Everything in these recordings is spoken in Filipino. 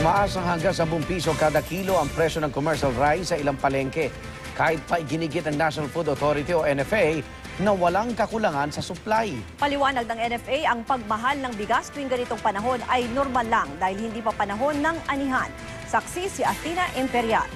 Tumaas ang hanggang 10 piso kada kilo ang presyo ng commercial rice sa ilang palengke. Kahit pa iginigit ng National Food Authority o NFA na walang kakulangan sa supply. Paliwanag ng NFA, ang pagmahal ng bigas tuwing ganitong panahon ay normal lang dahil hindi pa panahon ng anihan. Saksi si Athena Imperial.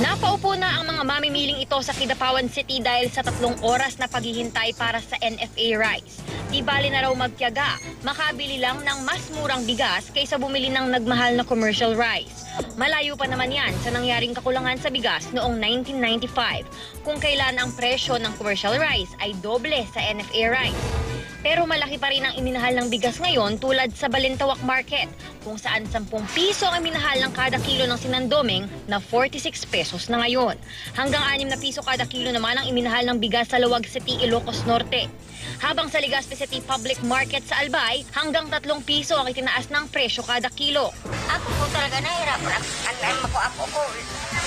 Napaupo na ang mga mamimiling ito sa Kidapawan City dahil sa 3 oras na paghihintay para sa NFA rice. Di bali na raw magtiyaga, makabili lang ng mas murang bigas kaysa bumili ng nagmahal na commercial rice. Malayo pa naman yan sa nangyaring kakulangan sa bigas noong 1995, kung kailan ang presyo ng commercial rice ay doble sa NFA rice. Pero malaki pa rin ang iminahal ng bigas ngayon tulad sa Balintawak Market, kung saan 10 piso ang iminahal ng kada kilo ng sinandoming na 46 pesos na ngayon. Hanggang 6 na piso kada kilo naman ang iminahal ng bigas sa Luwag City, Ilocos Norte. Habang sa Legazpi City Public Market sa Albay, hanggang 3 piso ang itinaas ng presyo kada kilo. Ako po talaga nahirapan. Ako ko.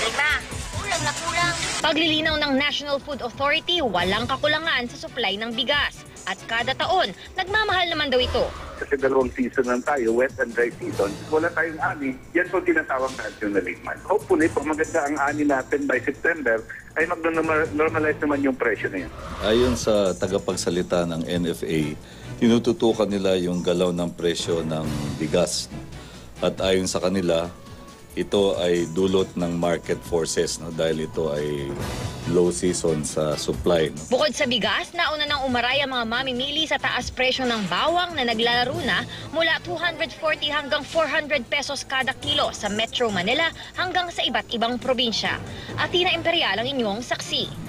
Lima. Kulang na kulang. Paglilinaw ng National Food Authority, walang kakulangan sa supply ng bigas. At kada taon, nagmamahal naman daw ito. Kasi 2 season lang tayo, wet and dry season. Wala tayong ani. Yan po tinatawag natin na late month. Hopefully, pag maganda ang ani natin by September, ay mag-normalize naman yung presyo na yan. Ayon sa tagapagsalita ng NFA, tinututukan nila yung galaw ng presyo ng bigas. At ayon sa kanila, ito ay dulot ng market forces dahil ito ay low season sa supply. Bukod sa bigas, nauna nang umaray ang mga mamimili sa taas presyo ng bawang na naglalaro na mula 240 hanggang 400 pesos kada kilo sa Metro Manila hanggang sa iba't ibang probinsya. Athena Imperial ang inyong saksi.